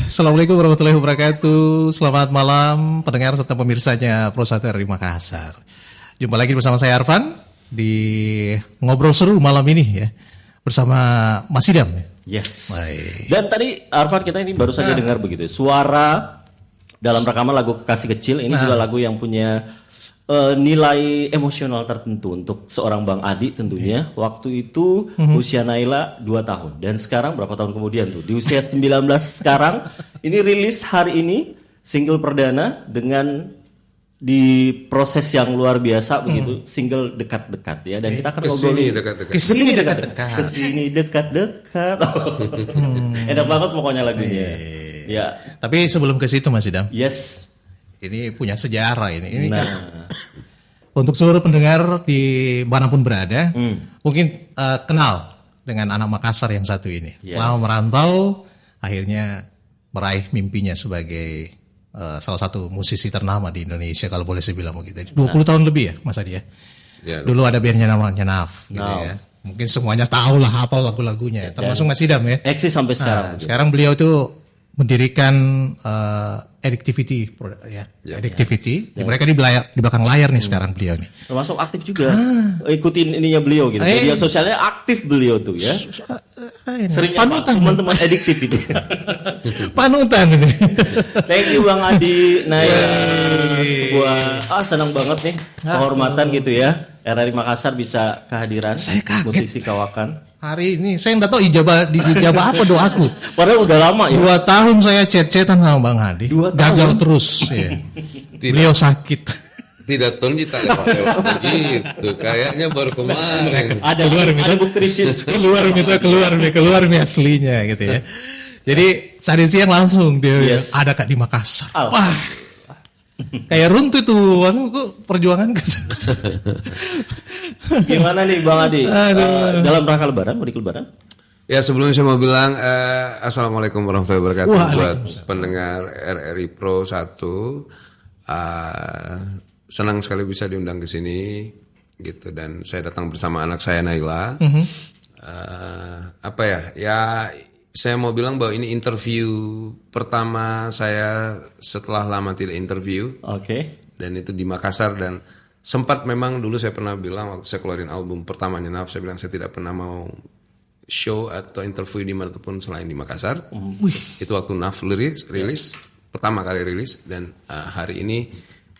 Assalamualaikum warahmatullahi wabarakatuh. Selamat malam pendengar serta pemirsanya Prosater di Makassar. Jumpa lagi bersama saya Arfan di Ngobrol Seru malam ini ya. Bersama Mas Idam. Yes. Baik. Dan tadi Arfan kita ini baru saja dengar begitu. Suara dalam rekaman lagu Kekasih Kecil ini juga lagu yang punya nilai emosional tertentu untuk seorang Bang Adi tentunya. Waktu itu usia Naila 2 tahun. Dan sekarang berapa tahun kemudian tuh? Di usia 19 sekarang. Ini rilis hari ini single perdana dengan di proses yang luar biasa begitu. Single dekat-dekat ya. Dan kita akan ngobrolin dekat-dekat. Kesini dekat-dekat. Kesini dekat-dekat. Enak banget pokoknya lagunya. Ya. Tapi sebelum ke situ Mas Idam. Yes. Ini punya sejarah ini. Kan, untuk seluruh pendengar di manapun berada, mungkin kenal dengan anak Makassar yang satu ini. Yes. Lama merantau, akhirnya meraih mimpinya sebagai salah satu musisi ternama di Indonesia kalau boleh saya bilang begitu. 20 tahun lebih ya Mas Adi ya. Ya, Dulu ada bandnya namanya Naf gitu ya. Mungkin semuanya tahu lah hafal lagu-lagunya, termasuk Mas Idam ya. Eksis sampai sekarang. Sekarang beliau tuh mendirikan Addictivity ya. Addictivity. Mereka di belakang layar nih sekarang beliau nih. Termasuk aktif juga. Ikutin ininya beliau gitu. Media sosialnya aktif beliau tuh ya. Sering teman-teman adiktif itu. Panutan ini. Thank you Bang Adi. Nah, sebuah senang banget nih kehormatan gitu ya. RRI Makassar bisa kehadiran musisi kawakan. Hari ini saya nggak tahu ijabah apa doaku. Padahal udah lama ya. 2 tahun saya chat-chatan sama Bang Adi. Gagal terus. Ya. Beliau sakit. Tidak tahu kita lewat begitu. Kayaknya baru kemarin. Ada bukti riset. keluar nih aslinya gitu ya. Jadi tadi siang langsung dia ada Kak di Makassar. Wah. Kayak runtuh tuh, perjuangan gitu. Gimana nih Bang Adi? Dalam rangka Lebaran, mudik Lebaran? Ya sebelumnya saya mau bilang Assalamualaikum warahmatullahi wabarakatuh buat pendengar RRI Pro 1. Senang sekali bisa diundang ke sini gitu, dan saya datang bersama anak saya Naila. Ya saya mau bilang bahwa ini interview pertama saya setelah lama tidak interview. Oke. Dan itu di Makassar, dan sempat memang dulu saya pernah bilang waktu saya keluarin album pertamanya Naf, saya bilang saya tidak pernah mau show atau interview di mana pun selain di Makassar. Itu waktu Naf rilis pertama kali rilis, dan hari ini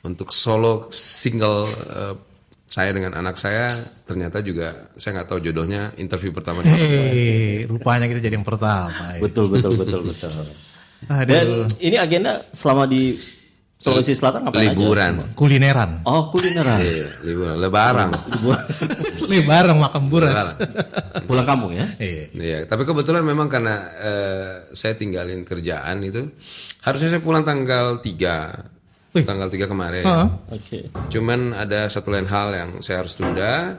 untuk solo single saya dengan anak saya ternyata juga saya nggak tahu jodohnya interview pertama. Rupanya kita jadi yang pertama. Ya. Betul. Dan ini agenda selama di Sulawesi Selatan ngapain liburan. Aja? Kulineran. Oh kulineran. Iya, liburan. Lebaran. Lebaran makan buras. Pulang kampung ya? Iya. Tapi kebetulan memang karena saya tinggalin kerjaan itu, harusnya saya pulang tanggal 3. Tanggal 3 kemarin. Oke. Cuman ada satu lain hal yang saya harus tunda,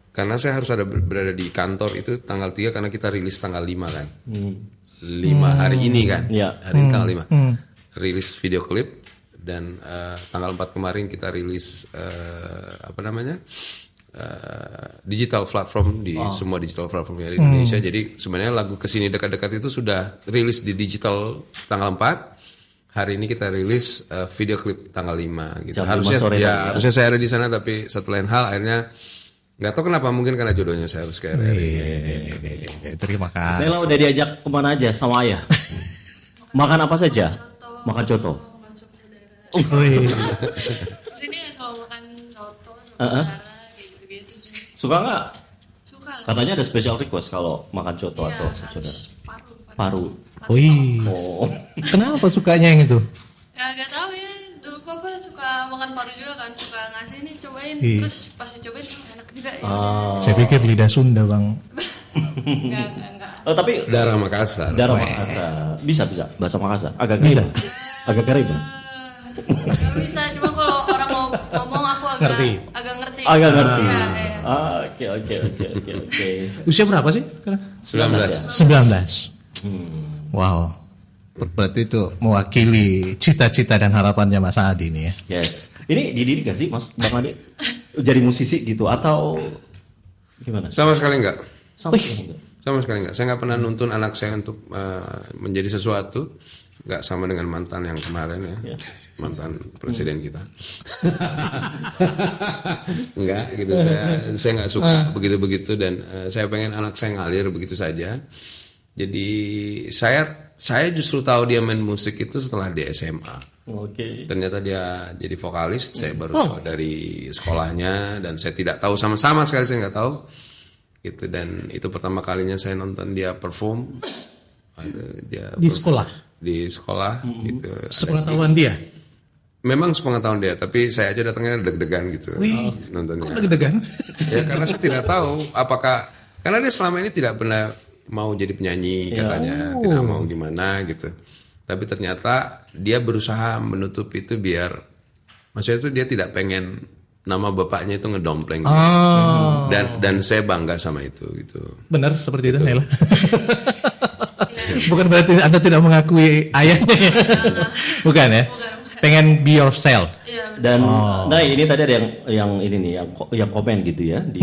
karena saya harus berada di kantor itu tanggal 3 karena kita rilis tanggal 5 kan. 5 hari ini kan. Ya. Hari ini tanggal 5. Rilis video klip, dan tanggal 4 kemarin kita rilis digital platform di semua digital platform di Indonesia. Jadi sebenarnya lagu Kesini Dekat-Dekat itu sudah rilis di digital tanggal 4. Hari ini kita rilis video klip tanggal 5 gitu. Harusnya saya ada di sana, tapi satu lain hal akhirnya nggak tahu kenapa, mungkin karena jodohnya saya harus ke RRI. Terima kasih. Nela udah diajak kemana aja sama ayah? Makan apa saja? Makan coto. Sini selalu makan coto, kayak gitu-gitu. Suka nggak? Suka. Katanya ada special request kalau makan coto atau saudara. Paru. Oh. Kenapa sukanya yang itu? Ya gak tahu ya. Dulu papa suka makan paru juga kan, suka ngasih nih cobain. Terus pas dicobain enak juga ya. Saya pikir lidah Sunda Bang. Enggak. Oh tapi Darah Makassar. Bisa bahasa Makassar. Agak bisa. Agak keren ya. Gak bisa, cuma kalau orang mau ngomong aku agak ngerti. Agak ngerti. Ya. Oke. Usia berapa sih? 19. 19. Wow. Berarti itu mewakili cita-cita dan harapannya Mas Adi nih ya. Yes. Ini dididik gak sih Mas Bang Adi? Jadi musisi gitu atau gimana? Sama sekali enggak. Sama sekali enggak. Sama sekali nggak. Saya nggak pernah nuntun anak saya untuk menjadi sesuatu. Nggak sama dengan mantan yang kemarin ya. Mantan presiden kita. Enggak gitu. Saya nggak suka begitu-begitu dan saya pengen anak saya ngalir begitu saja. Jadi saya justru tahu dia main musik itu setelah di SMA. Oke. Ternyata dia jadi vokalis. Saya baru tahu dari sekolahnya dan saya tidak tahu sama sekali, saya nggak tahu. Gitu, dan itu pertama kalinya saya nonton dia perform. Dia Di sekolah. Di sekolah gitu. Sepengetahuan dia. Memang sepengetahuan dia, tapi saya aja datangnya deg-degan gitu. Wih, nontonnya. Kok deg-degan? Ya karena saya tidak tahu apakah, karena dia selama ini tidak pernah mau jadi penyanyi katanya, tidak mau gimana gitu. Tapi ternyata dia berusaha menutup itu biar, maksudnya itu dia tidak pengen nama bapaknya itu ngedompleng. Dan saya bangga sama itu gitu. Benar seperti itu, Nela. Bukan berarti Anda tidak mengakui ayahnya ya? Bukan ya? Pengen be yourself. Dan nah ini tadi ada yang ini nih yang komen gitu ya di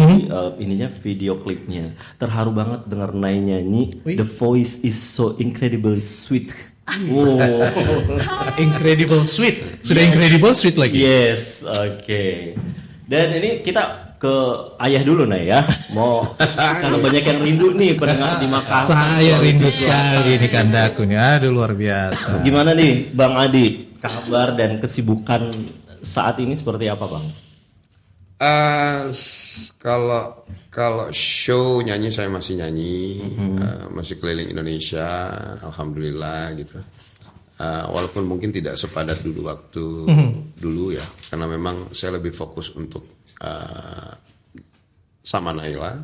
ininya video klipnya. Terharu banget dengar Nay nyanyi. The voice is so incredibly sweet. Incredible sweet. Sudah incredible sweet lagi. Yes, oke. Dan ini kita ke ayah dulu Nay ya. Mau karena banyak yang rindu nih pendengar di Makassar. Saya rindu sekali ini kandaku nih. Aduh luar biasa. Gimana nih Bang Adi? Kabar dan kesibukan saat ini seperti apa Bang? Kalau show nyanyi saya masih nyanyi, masih keliling Indonesia, alhamdulillah gitu. Walaupun mungkin tidak sepadat dulu waktu dulu ya, karena memang saya lebih fokus untuk sama Naila.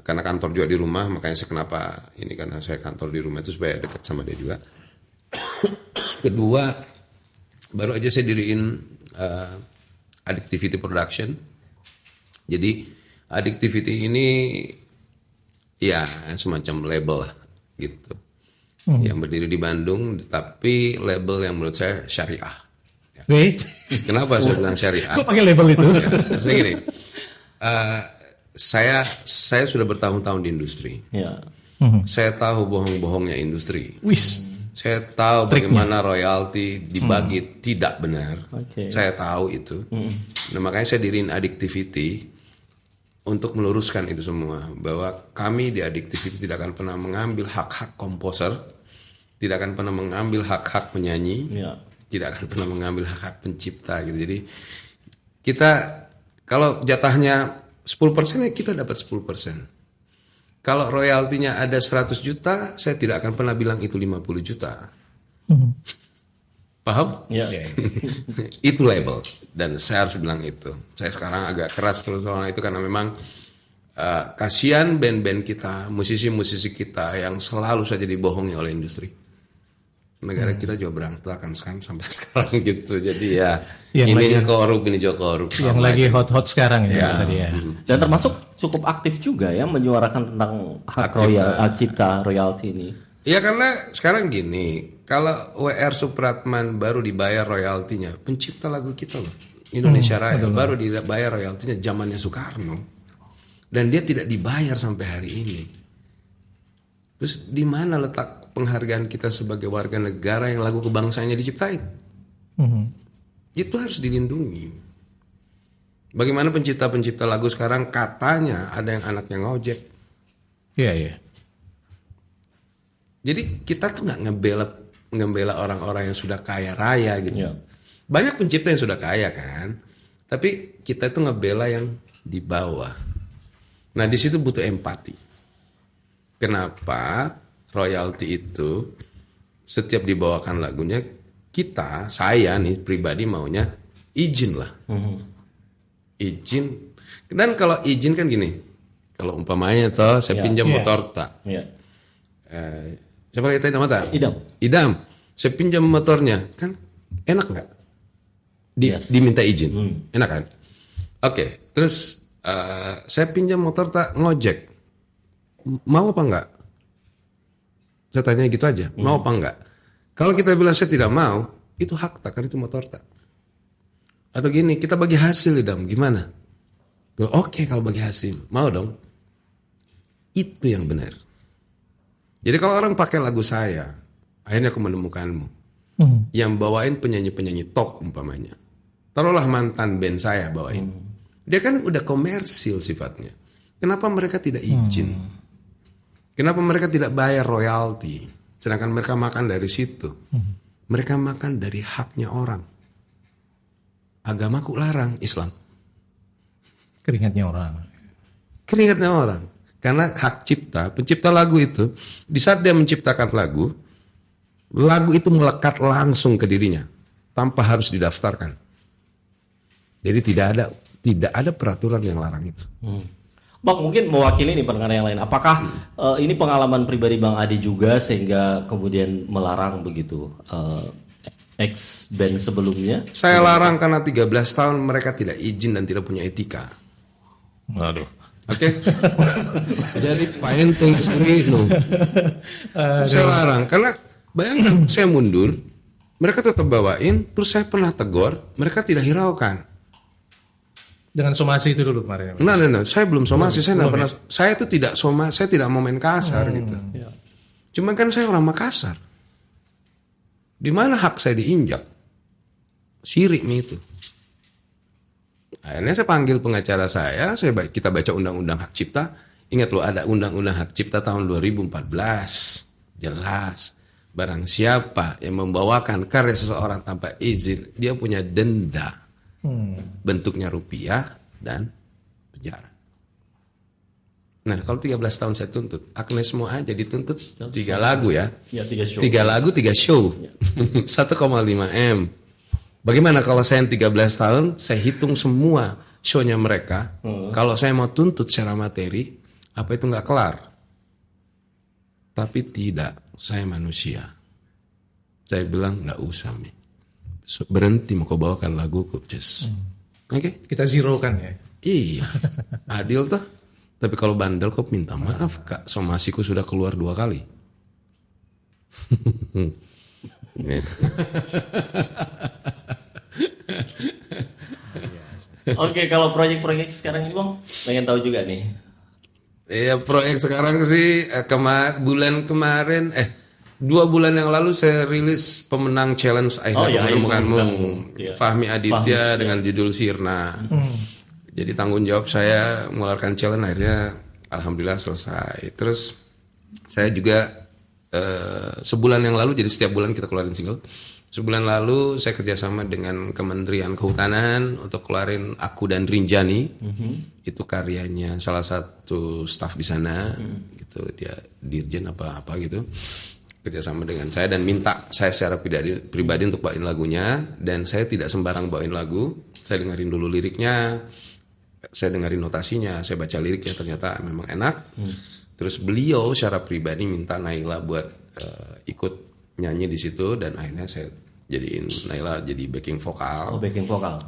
Karena kantor juga di rumah, makanya saya kenapa ini, karena saya kantor di rumah itu supaya dekat sama dia juga. Kedua, baru aja saya diriin Addictivity Production. Jadi Addictivity ini ya semacam label lah gitu. Yang berdiri di Bandung, tapi label yang menurut saya syariah. Ya. Wait. Kenapa saya bilang syariah? Kok pakai label itu? Saya gini, saya sudah bertahun-tahun di industri. Ya. Saya tahu bohong-bohongnya industri. Wis. Saya tahu bagaimana royalti dibagi tidak benar. Okay. Saya tahu itu. Nah, makanya saya diriin Addictivity untuk meluruskan itu semua. Bahwa kami di Addictivity tidak akan pernah mengambil hak-hak komposer, tidak akan pernah mengambil hak-hak penyanyi, tidak akan pernah mengambil hak-hak pencipta gitu. Jadi kita kalau jatahnya 10% ya kita dapat 10%. Kalau royaltinya ada 100 juta, saya tidak akan pernah bilang itu 50 juta. Paham? Ya. Itu label. Dan saya harus bilang itu. Saya sekarang agak keras soal itu karena memang kasihan band-band kita, musisi-musisi kita yang selalu saja dibohongi oleh industri. Negara kita juga berantakan sampai sekarang gitu. Jadi ya ini korup, ini juga korup. Yang lagi hot-hot sekarang ya. Dan termasuk cukup aktif juga ya menyuarakan tentang hak cipta royalti ini. Ya karena sekarang gini, kalau WR Supratman baru dibayar royaltinya, pencipta lagu kita loh, Indonesia Raya baru dibayar royaltinya zamannya Soekarno, dan dia tidak dibayar sampai hari ini. Terus di mana letak penghargaan kita sebagai warga negara yang lagu kebangsaannya diciptain? Itu harus dilindungi. Bagaimana pencipta-pencipta lagu sekarang katanya ada yang anaknya ngojek. Iya. Jadi kita tuh nggak ngebela orang-orang yang sudah kaya raya gitu. Banyak pencipta yang sudah kaya kan, tapi kita itu ngebela yang di bawah. Nah di situ butuh empati. Kenapa royalti itu setiap dibawakan lagunya saya nih pribadi maunya izin lah. Izin. Dan kalau izin kan gini, kalau umpamanya saya pinjam motor tak. Siapa kita nama tak? Idam. Saya pinjam motornya, kan enak nggak? Diminta izin, enak kan? Oke, terus saya pinjam motor tak ngojek, mau apa enggak? Saya tanya gitu aja, mau apa enggak? Kalau kita bilang saya tidak mau, itu hak tak, kan itu motor tak. Atau gini, kita bagi hasil Idam, gimana? Oke, kalau bagi hasil, mau dong. Itu yang benar. Jadi kalau orang pakai lagu saya, akhirnya aku menemukanmu. Yang bawain penyanyi-penyanyi top umpamanya. Taruhlah mantan band saya bawain. Dia kan udah komersil sifatnya. Kenapa mereka tidak izin? Kenapa mereka tidak bayar royalti? Sedangkan mereka makan dari situ. Mereka makan dari haknya orang. Agamaku larang, Islam. Keringatnya orang. Keringatnya orang. Karena hak cipta, pencipta lagu itu, di saat dia menciptakan lagu itu melekat langsung ke dirinya. Tanpa harus didaftarkan. Jadi tidak ada peraturan yang larang itu. Bang, mungkin mewakili nih pendengar yang lain. Apakah ini pengalaman pribadi Bang Adi juga sehingga kemudian melarang begitu ex band sebelumnya? Saya larang karena 13 tahun mereka tidak izin dan tidak punya etika. Waduh. Oke. Jadi parenting no. Saya larang karena bayangkan saya mundur, mereka tetap bawain, terus saya pernah tegur, mereka tidak hiraukan. Dengan somasi itu dulu kemarin. Nah, saya belum somasi, saya nggak pernah. Saya itu tidak saya tidak mau main kasar gitu. Ya. Cuma kan saya orang Makassar. Di mana hak saya diinjak? Sirik nih itu. Akhirnya saya panggil pengacara kita baca undang-undang hak cipta. Ingat loh, ada undang-undang hak cipta tahun 2014. Jelas. Barang siapa yang membawakan karya seseorang tanpa izin, dia punya denda. Bentuknya rupiah dan penjara. Nah, kalau 13 tahun saya tuntut, Agnes mau aja dituntut 3 lagu ya. Ya, 3 show. 3 lagu, 3 show. 1,5 M. Bagaimana kalau saya yang 13 tahun, saya hitung semua show-nya mereka. Kalau saya mau tuntut secara materi, apa itu nggak kelar? Tapi tidak, saya manusia. Saya bilang nggak usah, Mi. Berhenti mau kau bawakan laguku, Ces. Oke? Kita zero kan ya. Iya, adil tuh. Tapi kalau bandel kau minta maaf, Kak. Somasiku sudah keluar 2 kali. Oke, kalau proyek-proyek sekarang ini Bang, pengen tahu juga nih. Iya, proyek sekarang sih bulan kemarin 2 bulan yang lalu saya rilis pemenang challenge Akhirnya Menemukanmu. Iya. Fahmi Aditya dengan judul Sirna. Jadi tanggung jawab saya mengeluarkan challenge, akhirnya alhamdulillah selesai. Terus saya juga sebulan yang lalu, jadi setiap bulan kita keluarin single. Sebulan lalu saya kerjasama dengan Kementerian Kehutanan untuk keluarin Aku dan Rinjani. Itu karyanya salah satu staf di sana, gitu, dia dirjen apa gitu. Kerjasama dengan saya dan minta saya secara pribadi untuk bawain lagunya. Dan saya tidak sembarang bawain lagu, saya dengerin dulu liriknya, saya dengerin notasinya, saya baca liriknya, ternyata memang enak. Terus beliau secara pribadi minta Naila buat ikut nyanyi di situ, dan akhirnya saya jadiin Naila jadi backing vokal. Oh, backing vokal.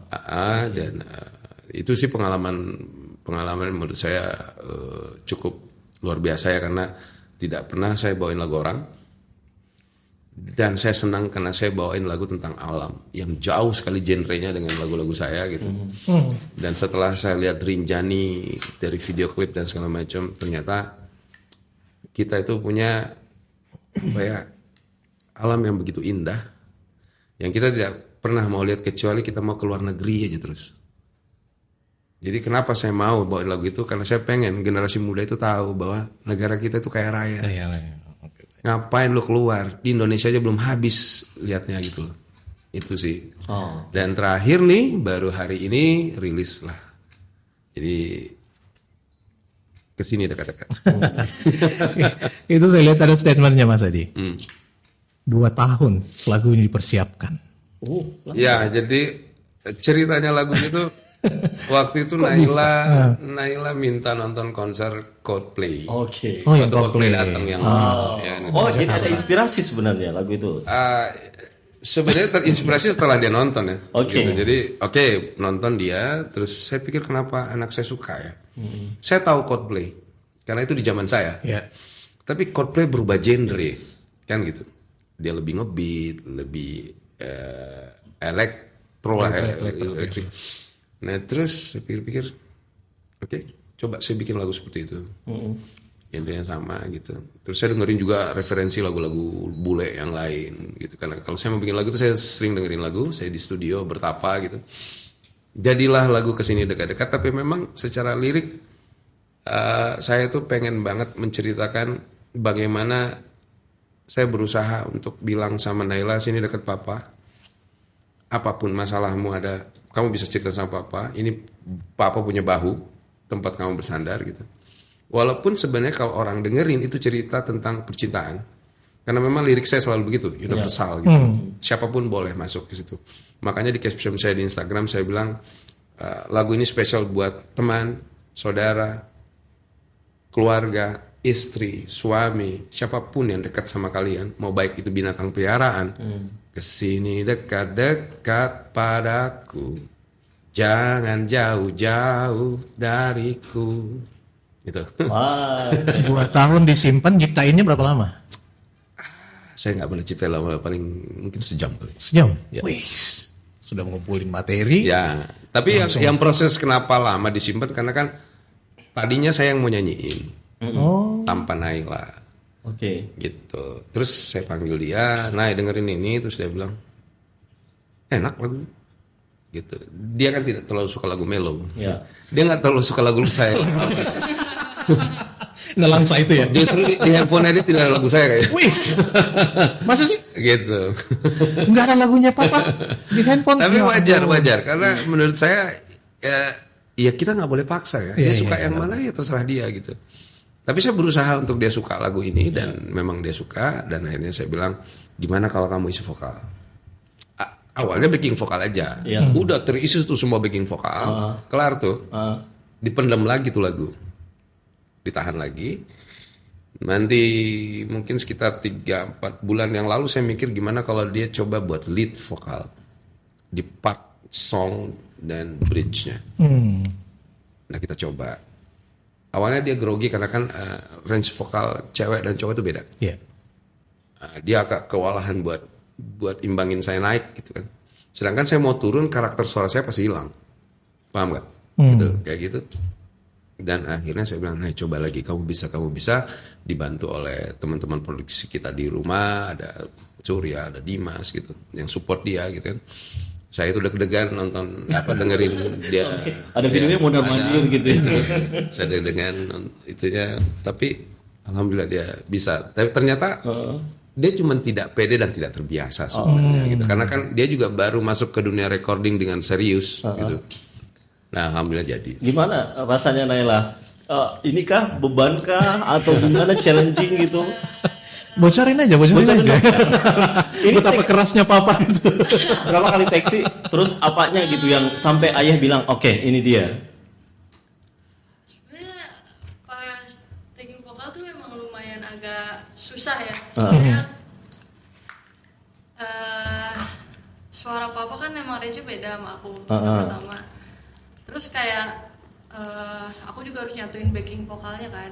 Dan itu sih pengalaman menurut saya cukup luar biasa ya, karena tidak pernah saya bawain lagu orang. Dan saya senang karena saya bawain lagu tentang alam yang jauh sekali genrenya dengan lagu-lagu saya gitu. Dan setelah saya lihat Rinjani dari video klip dan segala macam, ternyata kita itu punya alam yang begitu indah yang kita tidak pernah mau lihat, kecuali kita mau keluar negeri aja terus. Jadi kenapa saya mau bawain lagu itu? Karena saya pengen generasi muda itu tahu bahwa negara kita itu kaya raya. Ngapain lu keluar? Di Indonesia aja belum habis lihatnya gitu loh. Itu sih. Dan terakhir nih, baru hari ini rilis lah. Jadi kesini dekat-dekat. Itu saya lihat ada statementnya Mas Adi. 2 tahun lagu ini dipersiapkan. Ya, jadi ceritanya lagu itu waktu itu Naila minta nonton konser Coldplay. Oke. Oh, yang Coldplay Coldplay datang yang Jadi ada inspirasi sebenarnya lagu itu. sebenarnya terinspirasi setelah dia nonton ya. Oke. Gitu. Jadi nonton dia, terus saya pikir kenapa anak saya suka ya. Saya tahu Coldplay karena itu di zaman saya. Ya. Tapi Coldplay berubah genre kan gitu. Dia lebih ngebeat, lebih elektrik. Nah terus saya pikir-pikir, coba saya bikin lagu seperti itu. Intinya sama gitu. Terus saya dengerin juga referensi lagu-lagu bule yang lain gitu. Karena kalau saya mau bikin lagu tuh saya sering dengerin lagu, saya di studio bertapa gitu. Jadilah lagu Kesini Dekat-Dekat, tapi memang secara lirik saya tuh pengen banget menceritakan bagaimana saya berusaha untuk bilang sama Naila, sini dekat papa. Apapun masalahmu ada, kamu bisa cerita sama papa. Ini papa punya bahu, tempat kamu bersandar gitu. Walaupun sebenarnya kalau orang dengerin itu cerita tentang percintaan, karena memang lirik saya selalu begitu, universal gitu. Siapapun boleh masuk ke situ. Makanya di caption saya di Instagram saya bilang lagu ini spesial buat teman, saudara, keluarga, istri, suami, siapapun yang dekat sama kalian, mau baik itu binatang peliharaan. Kesini dekat-dekat padaku, jangan jauh-jauh dariku. Gitu. Wah, 2 tahun disimpan, nyiptainnya berapa lama? Saya nggak boleh cipta lama, paling mungkin sejam kali. Sejam? Ya. Wih, sudah mengumpulin materi. Ya, tapi yang proses kenapa lama disimpan karena kan tadinya saya yang mau nyanyiin tanpa Naila, oke. gitu. Terus saya panggil dia, Nay dengerin ini, terus dia bilang enak lagunya, gitu. Dia kan tidak terlalu suka lagu melo, Ya. dia nggak terlalu suka lagu saya. Nelangsa itu ya? Justru di handphone dia tidak ada lagu saya kayaknya. Wih, masa sih? Gitu. Nggak ada lagunya papa di handphone? Tapi Ya, wajar karena menurut saya ya kita nggak boleh paksa ya. Dia Iya, suka iya, yang mana ya terserah dia gitu. Tapi saya berusaha untuk dia suka lagu ini dan memang dia suka, dan akhirnya saya bilang gimana kalau kamu isi vokal. Awalnya backing vokal aja. Iya. Udah terisi tuh semua backing vokal. Kelar tuh. Dipendam lagi tuh lagu. Ditahan lagi. Nanti mungkin sekitar 3-4 bulan yang lalu saya mikir gimana kalau dia coba buat lead vokal di part song dan bridge-nya. Nah kita coba. Awalnya dia grogi karena kan range vokal cewek dan cowok itu beda. Iya. Dia agak kewalahan buat imbangin saya naik gitu kan. Sedangkan saya mau turun, karakter suara saya pasti hilang. Paham gak? Gitu, kayak gitu. Dan akhirnya saya bilang, nah coba lagi, kamu bisa dibantu oleh teman-teman produksi kita di rumah, ada Surya, ada Dimas gitu, yang support dia gitu kan. Saya itu deg-degan nonton dengerin dia. Ada videonya modal mandir gitu ya. Saya deg-degan itunya, tapi alhamdulillah dia bisa. Tapi ternyata dia cuma tidak pede dan tidak terbiasa sebenarnya gitu. Karena kan dia juga baru masuk ke dunia recording dengan serius gitu. Nah, alhamdulillah jadi. Gimana rasanya Naila? Inikah bebankah atau gimana challenging gitu? Bocorin aja. Ini betapa kerasnya papa itu. Berapa kali take sih? Terus apanya gitu yang sampai ayah bilang, oke, ini dia. Sebenarnya pas taking vokal tuh emang lumayan agak susah ya. Soalnya suara papa kan emang range beda sama aku pertama. Terus kayak aku juga harus nyatuin backing vokalnya kan.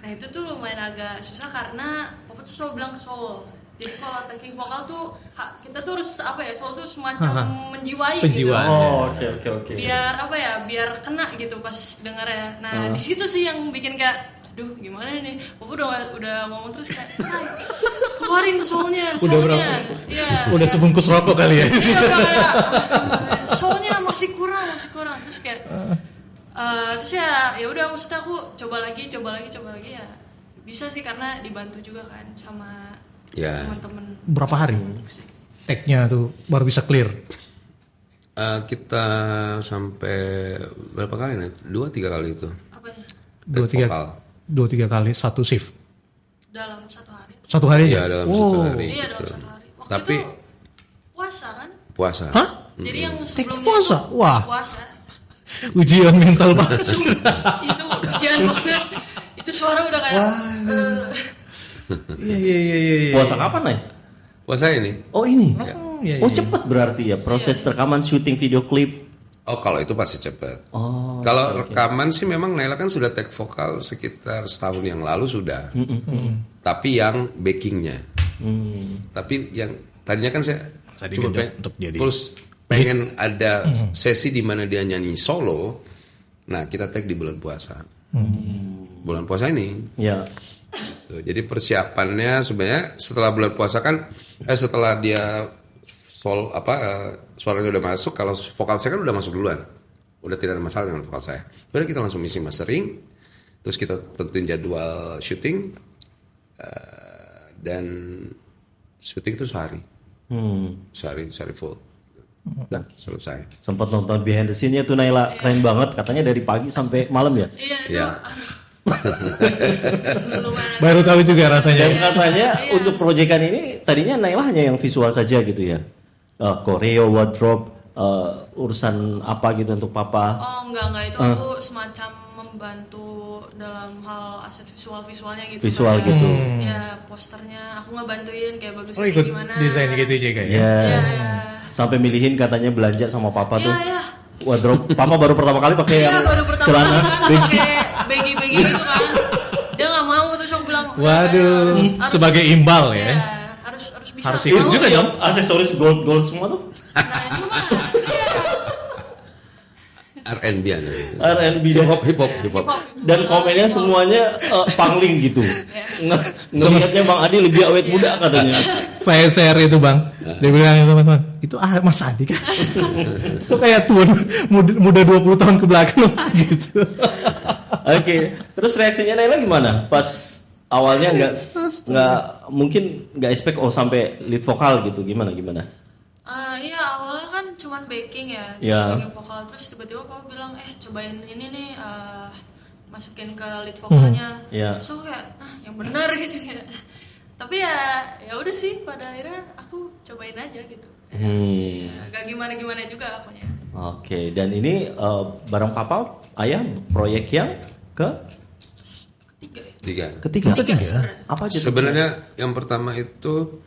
Nah itu tuh lumayan agak susah karena papa tuh selalu bilang soul. Jadi kalau taking vokal tuh kita tuh harus soul tuh semacam menjiwai gitu. Oh, oke. Biar biar kena gitu pas denger ya. Nah di situ sih yang bikin kayak, aduh gimana nih. Papa udah ngomong terus kayak, keluarin soulnya. Iya. Udah sebungkus rokok kali ya. Iya udah kayak, soulnya masih kurang. Terus kayak terus ya udah maksudnya aku coba lagi ya bisa sih karena dibantu juga kan sama teman-teman. Berapa hari take-nya tuh baru bisa clear? Kita sampai berapa kali nih? 2-3 kali itu. Apanya? 2-3 kali satu shift. Dalam satu hari. Satu hari aja? Iya, dalam satu hari. Iya gitu. dalam satu hari. Waktu Tapi itu puasa kan? puasa. Hah? Jadi yang Take sebelumnya puasa? itu Wah. puasa. Ujian mental banget. Itu ujian banget. Itu suara udah kayak Iya. Puasa kapan, Nay? Puasa ini. Oh ini. Iya. Oh cepat berarti ya proses rekaman syuting video klip. Oh kalau itu pasti cepat. Oh. Kalau rekaman sih memang Naila kan sudah take vokal sekitar setahun yang lalu sudah. Tapi yang backingnya. Tapi yang tadinya kan saya Tadi cuma genjot untuk jadi pengen ada sesi di mana dia nyanyi solo. Nah kita take di bulan puasa. bulan puasa ini. Ya. Tuh, jadi persiapannya sebenarnya setelah bulan puasa kan, setelah dia suaranya udah masuk, kalau vokal saya kan udah masuk duluan, udah tidak ada masalah dengan vokal saya. Udah kita langsung mixing mastering, terus kita tentuin jadwal syuting, dan syuting itu sehari full, Nah, selesai. sempat nonton behind the scene-nya tuh Naila, keren banget, katanya dari pagi sampai malam ya. Iya itu Ya. lumayan. Baru tahu juga rasanya. Dan katanya untuk proyekan ini tadinya Naila hanya yang visual saja gitu ya. Koreo, wardrobe, urusan apa gitu untuk papa. Oh enggak itu aku semacam membantu dalam hal aset visualnya gitu. Visual kayak, gitu. Ya posternya aku ngebantuin kayak bagus Oh ikut gimana. desain gitu juga ya? Yes. Iya. Sampai milihin katanya belanja sama papa tuh. Iya. Wardrobe. Papa baru pertama kali pakai yang Baru pertama celana. kali kan pakai baggy gitu kan. Dia nggak mau terus aku bilang. Waduh, harus- sebagai imbal ya. Iya, harus bisa. Harus ikut Mau juga ya. dong. Aksesoris gold semua tuh. Nah itu mah. R&B aja. R&B Hip hop. dan komennya semuanya pangling gitu. Ngelihatnya Bang Adi lebih awet muda katanya. Saya share itu bang, dia bilang teman-teman, itu Mas Adi kan, itu kayak tuan muda 20 tahun ke belakang gitu. Oke, terus reaksinya Naila gimana? Pas awalnya nggak mungkin nggak expect sampai lead vokal gitu, gimana? Iya awalnya kan cuman backing ya, Ya. backing vokal terus tiba-tiba papa bilang cobain ini nih masukin ke lead vokalnya. Ya. Terus aku kayak yang benar gitu ya. Tapi ya udah sih pada akhirnya aku cobain aja gitu. Gak gimana juga akunya. Oke, dan ini bareng papa ayah proyek yang Tiga. ketiga. Apa aja? tuh? Sebenarnya yang pertama itu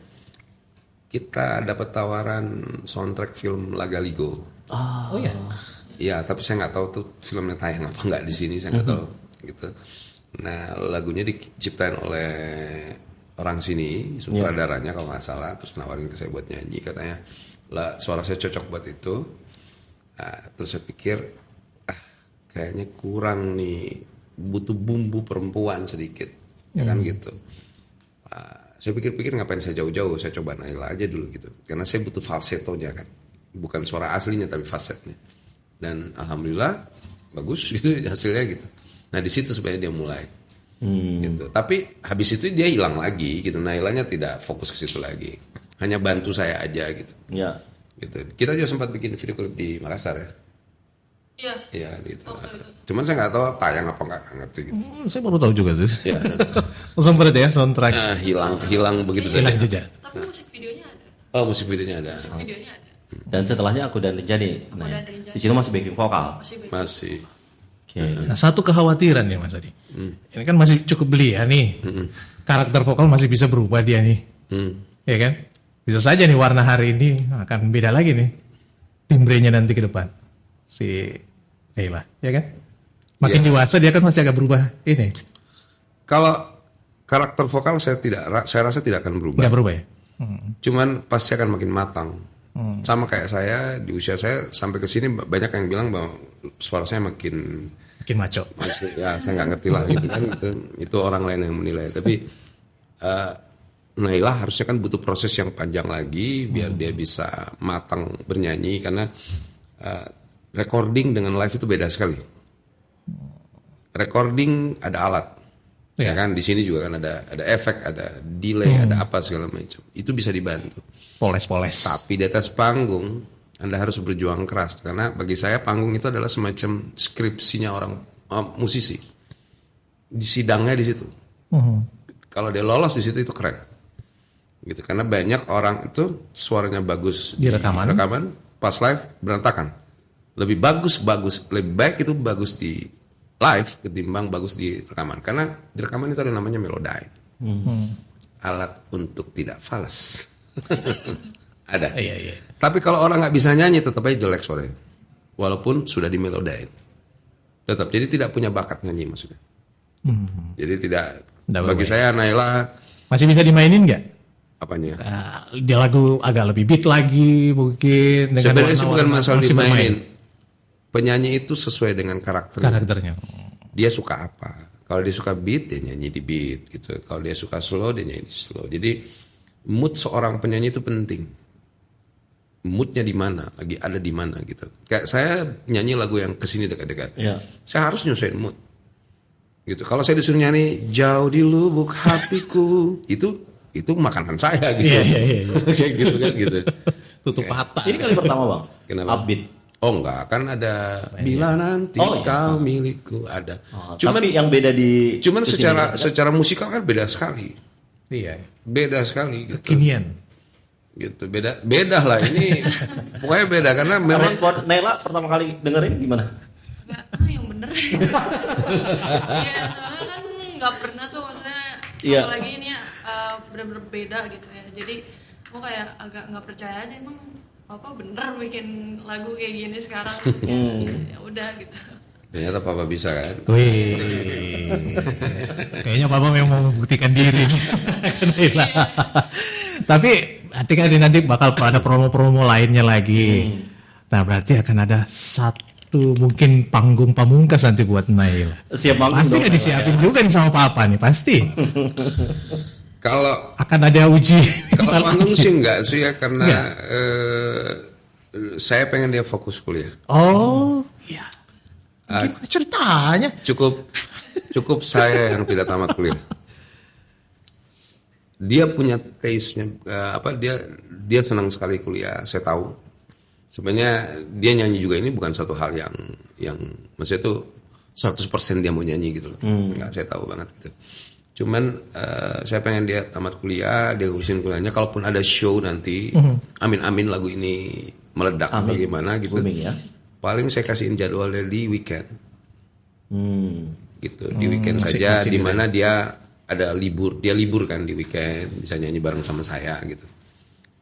kita dapat tawaran soundtrack film Lagaligo. Oh ya. Iya, tapi saya nggak tahu tuh filmnya tayang apa nggak di sini, saya nggak tahu gitu. Nah, lagunya diciptain oleh orang sini, sutradaranya kalau nggak salah, terus nawarin ke saya buat nyanyi, katanya lah suara saya cocok buat itu. Nah, terus saya pikir kayaknya kurang nih, butuh bumbu perempuan sedikit, ya kan gitu. Saya pikir-pikir ngapain saya jauh-jauh, saya coba Naila aja dulu gitu, karena saya butuh falsetonya kan, bukan suara aslinya tapi falsetnya. Dan alhamdulillah bagus gitu hasilnya gitu. Nah di situ sebenarnya dia mulai gitu. Tapi habis itu dia hilang lagi gitu. Nailanya tidak fokus ke situ lagi, hanya bantu saya aja gitu. Ya. Gitu. Kita juga sempat bikin video klip di Makassar ya. Iya. Iya gitu. Cuman saya nggak tahu tayang apa nggak ngerti gitu. Saya baru tahu juga tuh. Ya. Sempet ya soundtrack. Hilang begitu saja. Hilang jejak. Tapi musik videonya ada. Oh musik videonya ada. Videonya ada. Dan setelahnya Aku dan Rinjani. Nah, dan Rinjani. di situ masih backing vokal. Masih beda. Masih. Oke. Nah, satu kekhawatiran ya Mas Adi. Ini kan masih cukup belia nih. Karakter vokal masih bisa berubah dia nih. Ya kan? Bisa saja nih warna hari ini akan beda lagi nih. Timbrenya nanti ke depan. Si Naila, ya kan? Makin dewasa dia kan masih agak berubah ini. Kalau karakter vokal saya rasa tidak akan berubah. Enggak berubah ya? Cuman pasti akan makin matang. Sama kayak saya di usia saya sampai ke sini banyak yang bilang bahwa suara saya makin Makin maco. ya saya nggak ngerti lah gitu kan itu orang lain yang menilai. Tapi Naila harusnya kan butuh proses yang panjang lagi biar dia bisa matang bernyanyi karena recording dengan live itu beda sekali. Recording ada alat. Ya kan di sini juga kan ada efek, ada delay, ada apa segala macam. Itu bisa dibantu. Poles-poles. Tapi di atas panggung Anda harus berjuang keras karena bagi saya panggung itu adalah semacam skripsinya orang musisi. Di sidangnya di situ. Kalau dia lolos di situ itu keren. Gitu karena banyak orang itu suaranya bagus Di rekaman, pas live berantakan. Lebih baik itu bagus di live ketimbang bagus di rekaman karena di rekaman itu ada namanya Melodyne. Alat untuk tidak falas. Ada. Iya. Tapi kalau orang nggak bisa nyanyi tetap aja jelek suaranya. Walaupun sudah di Melodyne. Tetap jadi tidak punya bakat nyanyi maksudnya. Jadi tidak bagi saya Naila masih bisa dimainin nggak? apanya? Dia lagu agak lebih beat lagi mungkin. Sebenarnya sih bukan masalah masih bermain. dimainin. Penyanyi itu sesuai dengan karakternya. Karakternya. Dia suka apa? Kalau dia suka beat, dia nyanyi di beat gitu. Kalau dia suka slow, dia nyanyi di slow. Jadi mood seorang penyanyi itu penting. Moodnya di mana, lagi ada di mana gitu. Kayak saya nyanyi lagu yang kesini dekat-dekat. Iya. Saya harus nyesuaiin mood. Gitu. Kalau saya disuruh nyanyi jauh di lubuk hatiku, itu makanan saya gitu. Iya. Kayak gitu kan gitu. Tutup mata. Ini kali pertama bang. Kenapa? Upbeat. Oh enggak, kan ada bila nanti kau milikku ada. Tapi yang beda di Cuman kesini secara musikal kan beda sekali. Iya. Beda sekali gitu. Kekinian. Gitu. Beda lah ini. Pokoknya beda karena memang respon Naila pertama kali dengerin gimana? Enggak, yang bener. Ya soalnya kan nggak pernah tuh maksudnya. Iya. Apalagi ini bener-bener beda gitu ya. Jadi aku kayak agak nggak percaya aja emang Papa bener bikin lagu kayak gini sekarang. Ya udah gitu. ternyata papa bisa kan. Wih. Kayaknya Papa memang mau membuktikan diri. Nila. Tapi nanti bakal ada promo-promo lainnya lagi. Nah berarti akan ada satu mungkin panggung pamungkas nanti buat Naila. Siap manggung Pasti dong, kan disiapin juga nih sama Papa nih pasti. Kalau Akan ada uji. panggung sih enggak sih ya karena saya pengen dia fokus kuliah. Oh, iya. Gimana ceritanya? Cukup saya yang tidak tamat kuliah. Dia punya taste-nya dia senang sekali kuliah, saya tahu. Sebenarnya dia nyanyi juga ini bukan satu hal yang maksudnya itu 100% dia mau nyanyi gitu loh. Enggak, saya tahu banget gitu. Cuman saya pengen dia tamat kuliah, dia urusin kuliahnya. Kalaupun ada show nanti, amin lagu ini meledak atau gimana gitu. Booming, ya? Paling saya kasihin jadwalnya di weekend. Gitu, di weekend saja di mana dia ada libur. Dia libur kan di weekend, bisa nyanyi bareng sama saya gitu.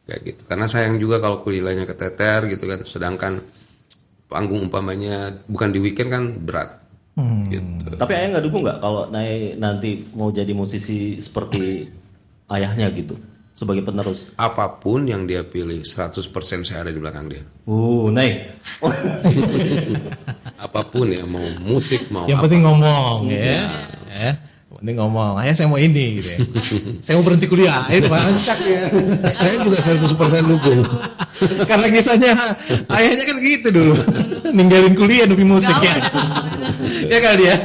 Kayak gitu. Karena sayang juga kalau kuliahnya keteter gitu kan. Sedangkan panggung umpamanya bukan di weekend kan berat. Gitu. Tapi ayah nggak dukung nggak kalau nanti mau jadi musisi seperti ayahnya gitu sebagai penerus? Apapun yang dia pilih 100% saya ada di belakang dia. Nay. Apapun ya, mau musik mau Yang apa. penting ngomong ya. Yang penting ngomong. Ayah saya mau ini gitu ya. Saya mau berhenti kuliah. Itu mantap ya. Saya juga 100% dukung. Karena kisahnya ayahnya kan gitu dulu. Ninggalin kuliah demi musik ya. Ya kali ya.